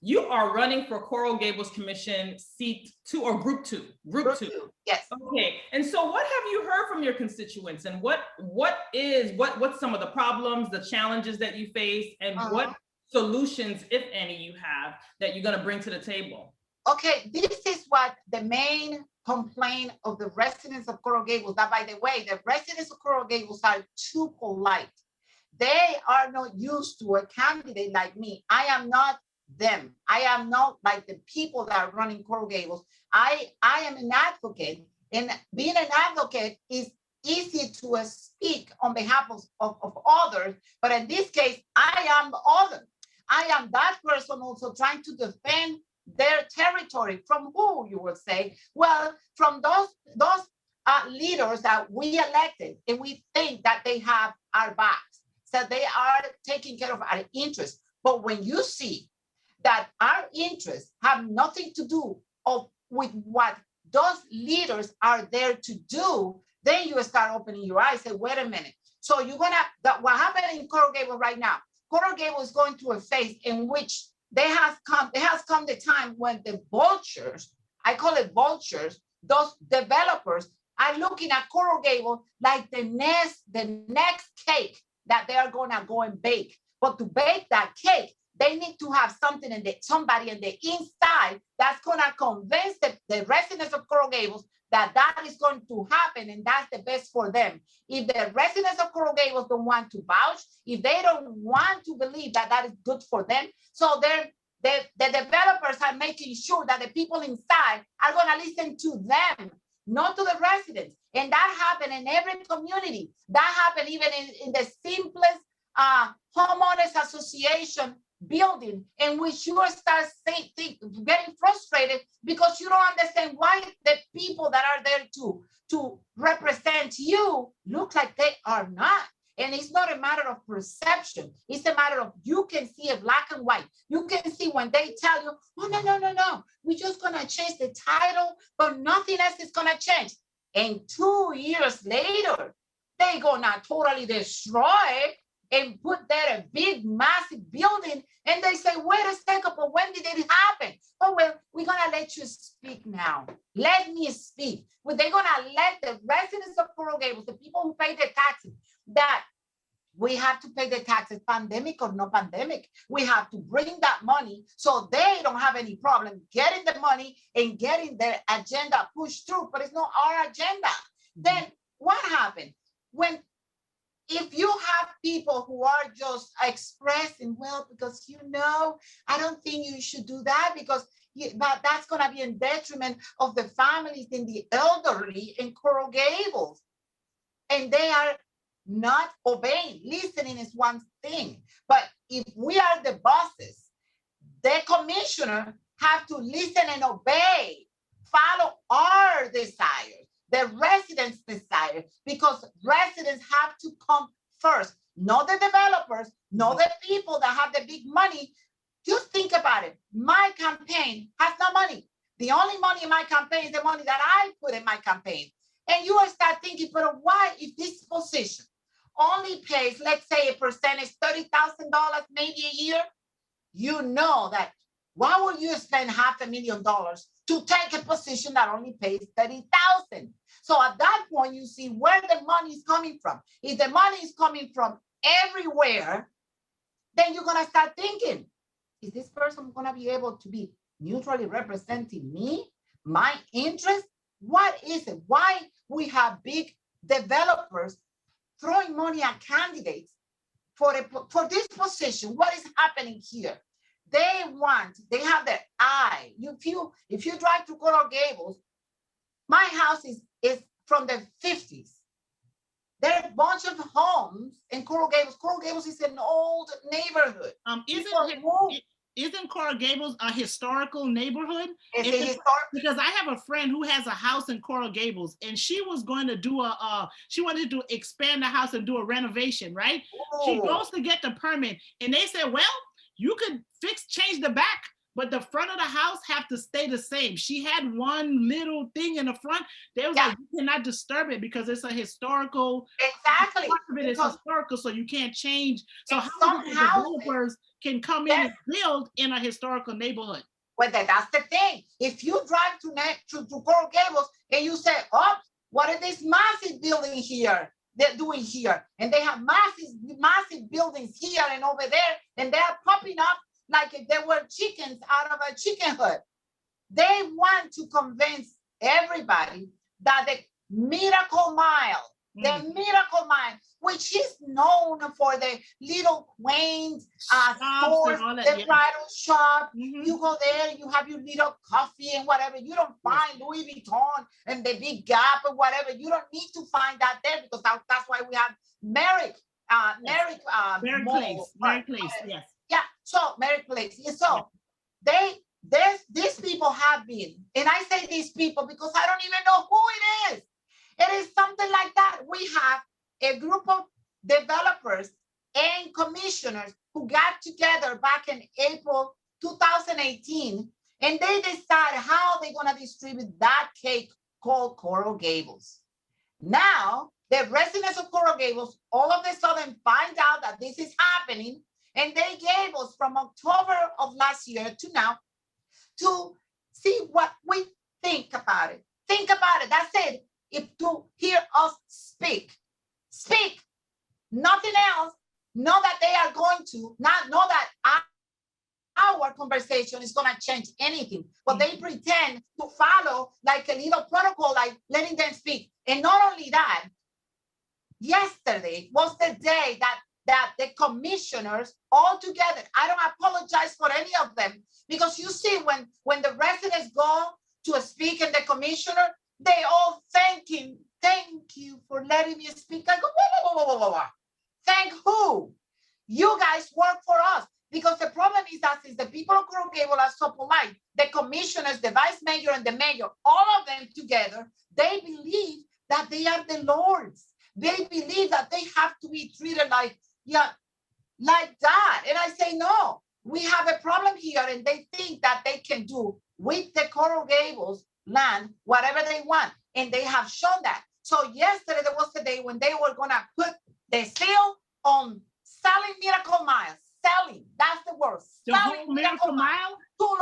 you are running for Coral Gables Commission seat 2 or group 2. Group 2. Yes. Okay. And so what have you heard from your constituents, and what's some of the problems, the challenges that you face, and what solutions, if any, you have that you're going to bring to the table? Okay, this is what the main complaint of the residents of Coral Gables, that, by the way, the residents of Coral Gables are too polite. They are not used to a candidate like me. I am not them. I am not like the people that are running Coral Gables. I am an advocate, and being an advocate is easy to speak on behalf of others. But in this case, I am the other. I am that person also trying to defend their territory. From who, you will say? Well, from those leaders that we elected, and we think that they have our backs, so they are taking care of our interests. But when you see that our interests have nothing to do with what those leaders are there to do, then you start opening your eyes and say, wait a minute. So what happened in Coral Gables right now, Coral Gables is going through a phase in which there has come the time when the vultures, I call it vultures, those developers are looking at Coral Gables like the next cake that they are gonna go and bake. But to bake that cake, they need to have somebody in the inside that's gonna convince the residents of Coral Gables that is going to happen, and that's the best for them. If the residents of Coral Gables don't want to vouch, if they don't want to believe that is good for them, so the developers are making sure that the people inside are going to listen to them, not to the residents. And that happened in every community. That happened even in the simplest homeowners association building, in which you start getting frustrated because you don't understand why the people that are there to represent you look like they are not. And it's not a matter of perception. It's a matter of, you can see it black and white. You can see when they tell you, oh, no. We're just going to change the title, but nothing else is going to change. And 2 years later, they're going to totally destroy and put there a big, massive building. And they say, wait a second, but when did it happen? Oh, well, we're going to let you speak now. Let me speak. Well, they're going to let the residents of Coral Gables, the people who pay the taxes, that we have to pay the taxes, pandemic or no pandemic. We have to bring that money so they don't have any problem getting the money and getting their agenda pushed through, but it's not our agenda. Then what happened? If you have people who are just expressing, well, because I don't think you should do that because that's going to be in detriment of the families and the elderly in Coral Gables. And they are not obeying. Listening is one thing. But if we are the bosses, the commissioner have to listen and obey, follow our desires, the residents' desires, because residents have to come first, not the developers, not the people that have the big money. Just think about it. My campaign has no money. The only money in my campaign is the money that I put in my campaign. And you will start thinking, but why, if this position only pays, let's say, a percentage, $30,000 maybe a year, you know that why would you spend $500,000 to take a position that only pays $30,000? So at that point, you see where the money is coming from. If the money is coming from everywhere, then you're going to start thinking, is this person going to be able to be neutrally representing me, my interest? What is it? Why we have big developers throwing money at candidates for this position? What is happening here? They have their eye. If you drive to Coral Gables, my house is from the 50s. There are a bunch of homes in Coral Gables. Coral Gables is an old neighborhood. Isn't Coral Gables a historical neighborhood? Because I have a friend who has a house in Coral Gables, and she was going to do she wanted to expand the house and do a renovation, right? She goes to get the permit, and they said, well, you could change the back but the front of the house have to stay the same. She had one little thing in the front. They was like, you cannot disturb it because it's a historical. Exactly. Part of it is historical, so you can't change. So how some the houses, developers can come in and build in a historical neighborhood? Well, that's the thing. If you drive to Coral Gables and you say, oh, what is this massive building here? They're doing here. And they have massive buildings here and over there. And they're popping up like if there were chickens out of a chicken hood. They want to convince everybody that the Miracle Mile, which is known for the little quaint stores, the bridal shop. You go there, you have your little coffee and whatever. You don't find Louis Vuitton and the Big Gap or whatever. You don't need to find that there because that's why we have Merrick Place, yes. Yeah, so Merrick Place. So these people have been, and I say these people because I don't even know who it is. It is something like that. We have a group of developers and commissioners who got together back in April 2018, and they decide how they're going to distribute that cake called Coral Gables. Now, the residents of Coral Gables all of a sudden find out that this is happening, and they gave us from October of last year to now to see what we think about it. Think about it. That's it. If to hear us speak, nothing else. Know that they are going to not know that our conversation is going to change anything, but they pretend to follow like a little protocol, like letting them speak. And not only that, yesterday was the day that the commissioners all together, I don't apologize for any of them, because you see when the residents go to speak and the commissioner, they all thank him. Thank you for letting me speak. I go, whoa. Thank who? You guys work for us. Because the problem is that since the people of Coral Gables are so polite, the commissioners, the vice mayor and the mayor, all of them together, they believe that they are the lords. They believe that they have to be treated like that. And I say, no, we have a problem here. And they think that they can do with the Coral Gables land whatever they want. And they have shown that. So yesterday, there was the day when they were going to put the seal on selling Miracle Miles. Selling, that's the word. The whole Miracle Mile? To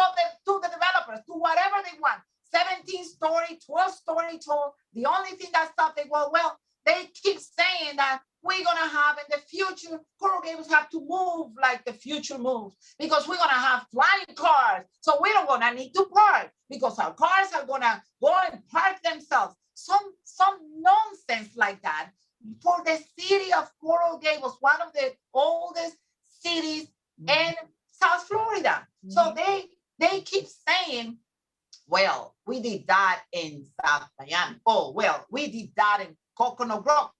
the developers, to whatever they want. 17-story, 12-story tall. The only thing that stopped it, well, they keep saying that we're going to have in the future, Coral Gables have to move like the future moves, because we're going to have flying cars. So we don't going to need to park because our cars are going to go and park themselves. Some nonsense like that for the city of Coral Gables, one of the oldest cities in South Florida. So they keep saying, well, we did that in South Miami. Oh, well, we did that in Coconut Grove.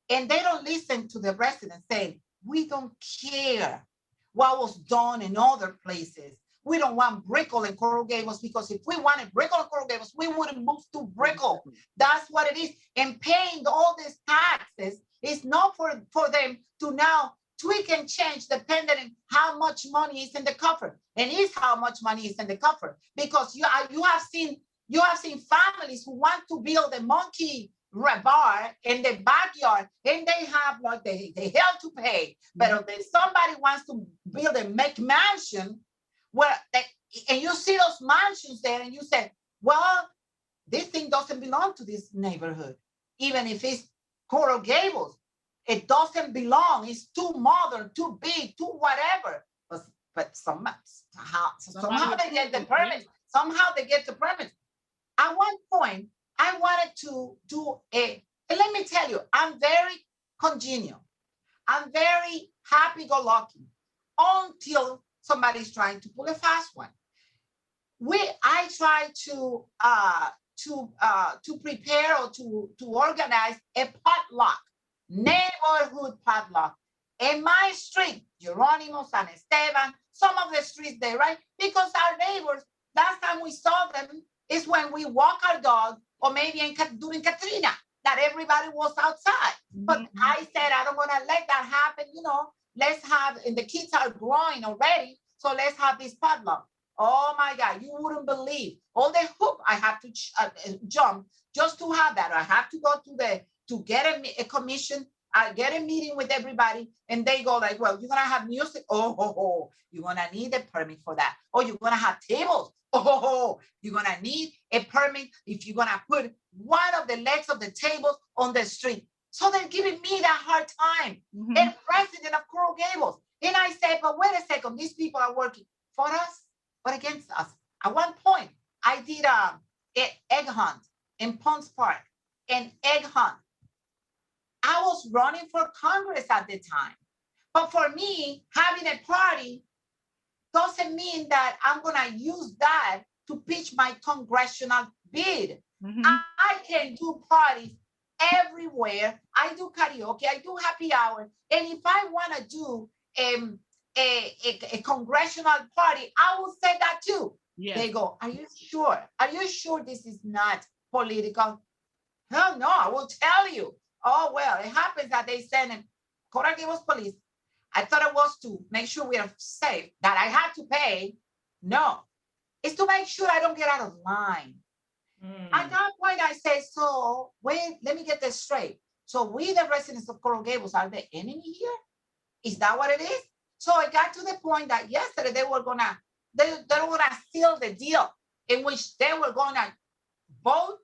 And they don't listen to the residents saying, we don't care what was done in other places. We don't want Brickell in Coral Gables, because if we wanted Brickell in Coral Gables, we wouldn't move to Brickell. That's what it is. And paying all these taxes is not for them to now tweak and change depending on how much money is in the coffer. And is how much money is in the coffer. Because you have seen families who want to build a monkey bar in the backyard, and they have like the hell to pay. But if somebody wants to build a McMansion, and you see those mansions there, and you say, well, this thing doesn't belong to this neighborhood. Even if it's Coral Gables, it doesn't belong. It's too modern, too big, too whatever. But somehow they get the permit. Somehow they get the permit. At one point, I wanted to do and let me tell you, I'm very congenial. I'm very happy-go-lucky until somebody's trying to pull a fast one. I try to prepare or to organize a potluck, neighborhood potluck in my street, Geronimo, San Esteban, some of the streets there, right? Because our neighbors, last time we saw them is when we walk our dog, or maybe during Katrina, that everybody was outside. But I said, I don't want to let that happen, let's have, and the kids are growing already, so let's have this potluck. Oh my God, you wouldn't believe all the hoop I have to jump just to have that. I have to go to get a commission. I get a meeting with everybody, and they go like, well, you're gonna have music. Oh, you're gonna need a permit for that. Oh, you're gonna have tables. Oh, you're gonna need a permit if you're gonna put one of the legs of the tables on the street. So they're giving me that hard time. And president of Coral Gables. And I said, but wait a second, these people are working for us, but against us. At one point, I did an egg hunt in Ponce Park, an egg hunt. I was running for Congress at the time. But for me, having a party doesn't mean that I'm gonna use that to pitch my congressional bid. I can do parties everywhere. I do karaoke, I do happy hour. And if I wanna do a congressional party, I will say that too. Yes. They go, are you sure? Are you sure this is not political? Hell no, I will tell you. Oh, well, it happens that they send in Coral Gables police. I thought it was to make sure we are safe, that I had to pay. No, it's to make sure I don't get out of line. At that point, I say, so wait, let me get this straight. So we, the residents of Coral Gables, are the enemy here? Is that what it is? So it got to the point that yesterday they were gonna seal the deal in which they were gonna vote.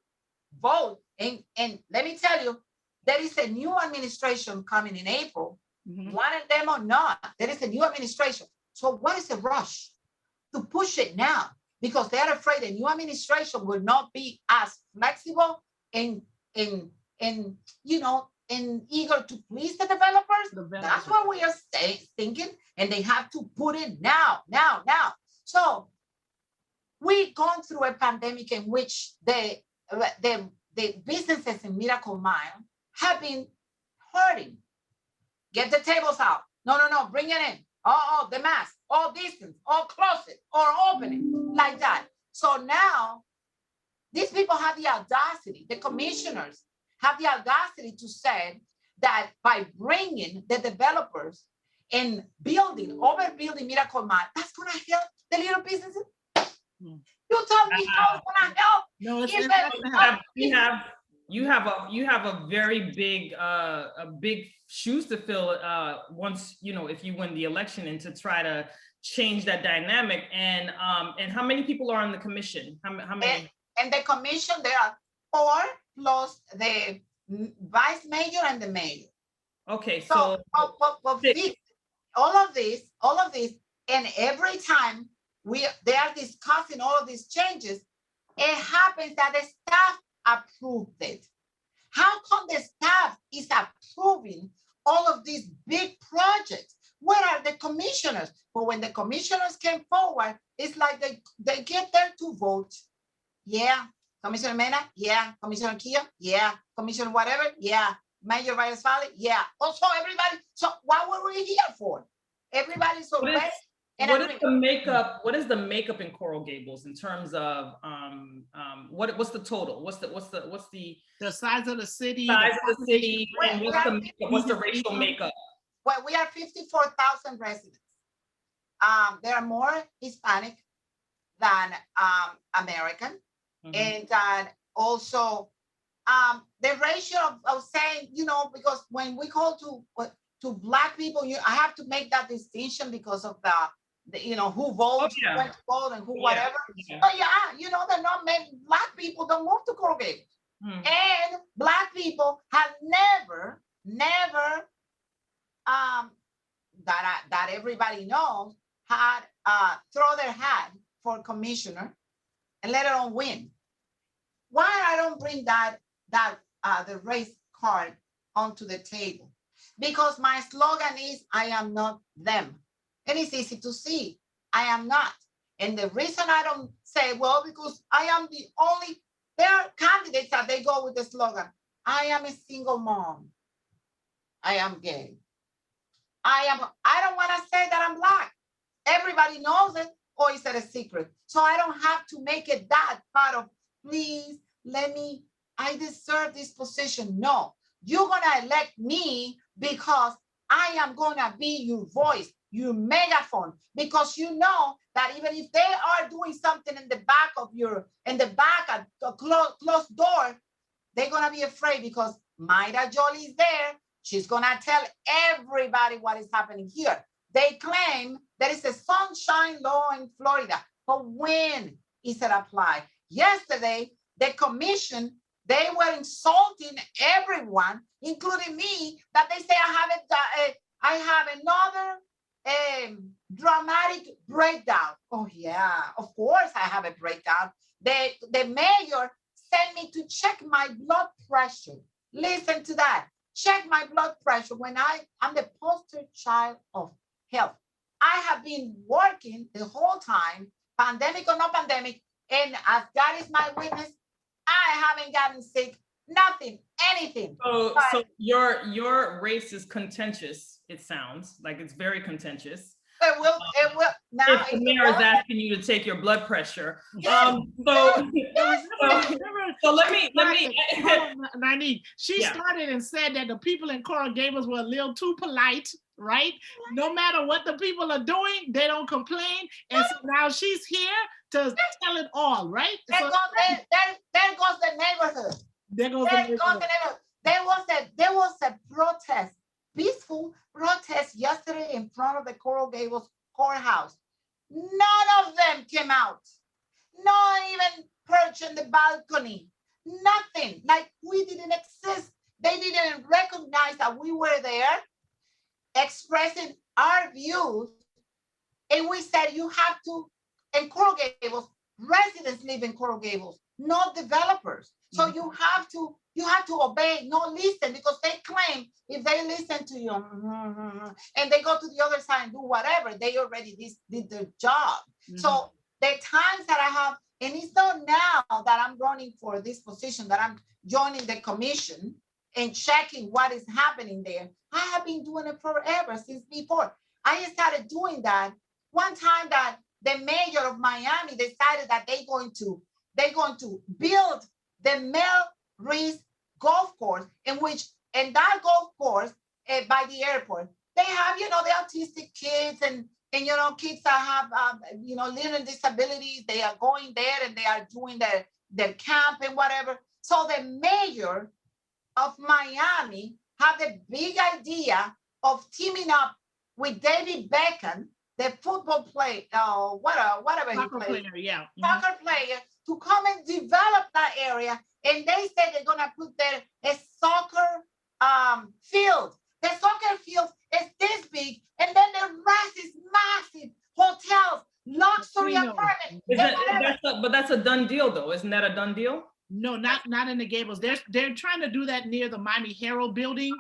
And let me tell you, there is a new administration coming in April. Want them or not, there is a new administration. So what is the rush to push it now? Because they're afraid the new administration will not be as flexible and eager to please the developers. That's what we are thinking, and they have to put it now. So we've gone through a pandemic in which the businesses in Miracle Mile have been hurting. Get the tables out. No, bring it in. Oh, the mask, all distance, all close it, or open it, like that. So now, these people have the audacity, the commissioners have the audacity to say that by bringing the developers and overbuilding Miracle Mile, that's going to help the little businesses. You tell me how it's going to help. No, you have a very big shoes to fill once if you win the election, and to try to change that dynamic. And how many people are on the commission? How many? And the commission, there are 4 plus the vice mayor and the mayor. Okay, so all of this, and every time they are discussing all of these changes, it happens that the staff approved it. How come the staff is approving all of these big projects? Where are the commissioners? But when the commissioners came forward, it's like they get there to vote. Yeah, Commissioner Mena, yeah, Commissioner Kia, yeah, Commissioner whatever, yeah, Mayor Reyes Valley, yeah. Also everybody, so what were we here for? Everybody's so ready. What is the makeup in Coral Gables in terms of what's the total? What's the size of the city? And what's the racial makeup? Well, we are 54,000 residents. There are more Hispanic than American, and also the ratio of saying, because when we call to Black people, I have to make that distinction because of the who votes, who went to vote, and who whatever. But they're not many. Black people don't move to Coral Gables. And Black people have never that everybody knows had throw their hat for commissioner and let it on win. Why I don't bring that the race card onto the table? Because my slogan is, I am not them. And it's easy to see, I am not. And the reason I don't say, well, because I am the only, there are candidates that they go with the slogan, I am a single mom. I am gay. I don't want to say that I'm Black. Everybody knows it, or is it a secret? So I don't have to make it that part of, please, I deserve this position. No, you're going to elect me because I am going to be your voice, your megaphone, because you know that even if they are doing something in the back of at a closed door, they're gonna be afraid because Mayra Joli is there. She's gonna tell everybody what is happening here. They claim there is a sunshine law in Florida, but when is it applied? Yesterday, the commission, they were insulting everyone, including me, that they say I have another dramatic breakdown. Oh yeah, of course I have a breakdown. The mayor sent me to check my blood pressure. Listen to that. Check my blood pressure when I'm the poster child of health. I have been working the whole time, pandemic or no pandemic, and as God is my witness, I haven't gotten sick, nothing, anything. So your race is contentious. It sounds like it's very contentious. It will now. If the mayor is asking you to take your blood pressure. So let me. Nani, she started and said that the people in Coral Gables were a little too polite, right? No matter what the people are doing, they don't complain. And so now she's here to tell it all, right? There goes the neighborhood. There goes the neighborhood. There was a protest, peaceful protest yesterday in front of the Coral Gables courthouse. None of them came out. Not even perch on the balcony. Nothing. Like we didn't exist. They didn't recognize that we were there expressing our views. And we said, you have to, in Coral Gables, residents live in Coral Gables, not developers. So you have to obey, not listen, because they claim if they listen to you and they go to the other side and do whatever, they already did their job. So the times that I have, and it's not now that I'm running for this position, that I'm joining the commission and checking what is happening there. I have been doing it forever, since before. I started doing that one time that the mayor of Miami decided that they're going to build the Mel Reese golf course, in that golf course by the airport, they have, the autistic kids and kids that have, learning disabilities. They are going there and they are doing their camp and whatever. So the mayor of Miami had the big idea of teaming up with David Beckham, the football player, whatever soccer he plays, player, soccer player, to come and develop that area. And they said they're gonna put there a soccer field. The soccer field is this big, and then the rest is massive hotels, luxury apartments. But that's a done deal, though. Isn't that a done deal? No, not in the Gables. They're trying to do that near the Miami Herald building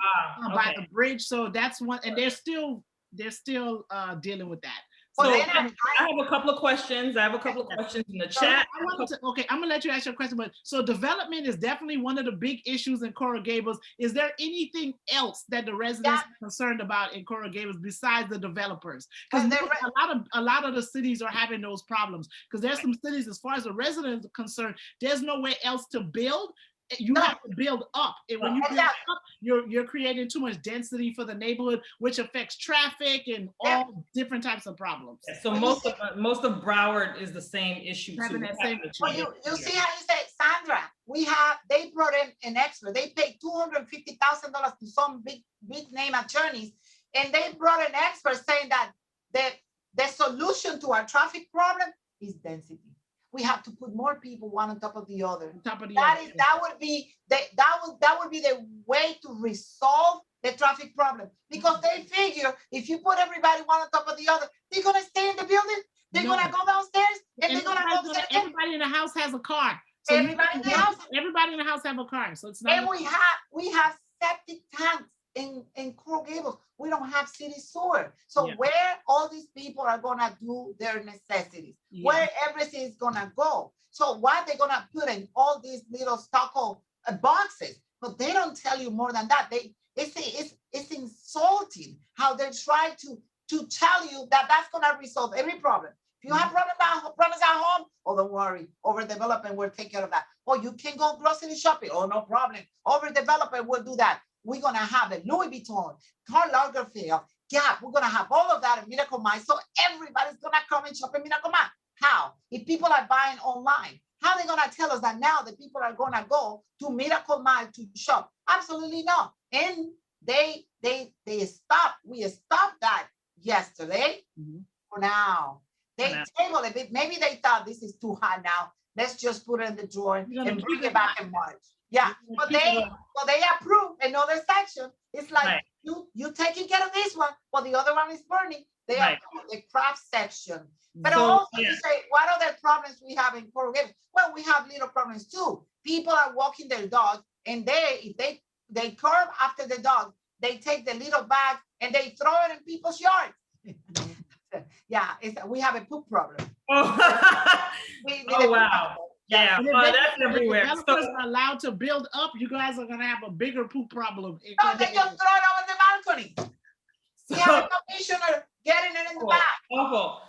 by the bridge. So that's one, and they're still dealing with that. So I have a couple of questions. I have a couple of questions in the chat. I'm gonna let you ask your question, but so development is definitely one of the big issues in Coral Gables. Is there anything else that the residents are concerned about in Coral Gables besides the developers? Because a lot of the cities are having those problems. Because there's some cities, as far as the residents are concerned, there's nowhere else to build. You have to build up, and when you build up, you're creating too much density for the neighborhood, which affects traffic and all different types of problems. So most of Broward is the same issue too. Well, you see how you say, Sandra, they brought in an expert. They paid $250,000 to some big name attorneys, and they brought an expert saying that the solution to our traffic problem is density. We have to put more people one on top of the other. That would be the way to resolve the traffic problem, because they figure if you put everybody one on top of the other, they're gonna stay in the building. They're gonna go downstairs and they're gonna go upstairs. Everybody in the house has a car. So everybody in the house have a car. So it's not. And we have septic tanks in Coral Gables. We don't have city sewer. So where all these people are gonna do their necessities, where everything is gonna go. So what they're gonna put in all these little stucco boxes, but they don't tell you more than that. It's insulting how they try to tell you that that's gonna resolve every problem. If you have problems at home, oh, don't worry, overdevelopment will take care of that. Oh, you can go grocery shopping, oh, no problem. Overdevelopment will do that. We're gonna have the Louis Vuitton, Karl Lagerfeld, Gap. We're gonna have all of that in Miracle Mine. So everybody's gonna come and shop in Miracle Mine. How? If people are buying online, how are they gonna tell us that now the people are gonna go to Miracle Mile to shop? Absolutely not. And they stopped. We stopped that yesterday. For now, they table it. Maybe they thought this is too hot now. Let's just put it in the drawer and bring it back in March. Yeah, but they approve another section. It's like you taking care of this one, but the other one is burning. They approve the craft section. But also you say, what other problems we have in Coral Gables? Well, we have little problems too. People are walking their dog, and if they curb after the dog, they take the little bag and they throw it in people's yards. Yeah, we have a poop problem. Oh, wow. Yeah, that's everywhere. Developers are allowed to build up. You guys are gonna have a bigger poop problem. No, they just throw it over the balcony. We have a commissioner getting it in the back. Awful.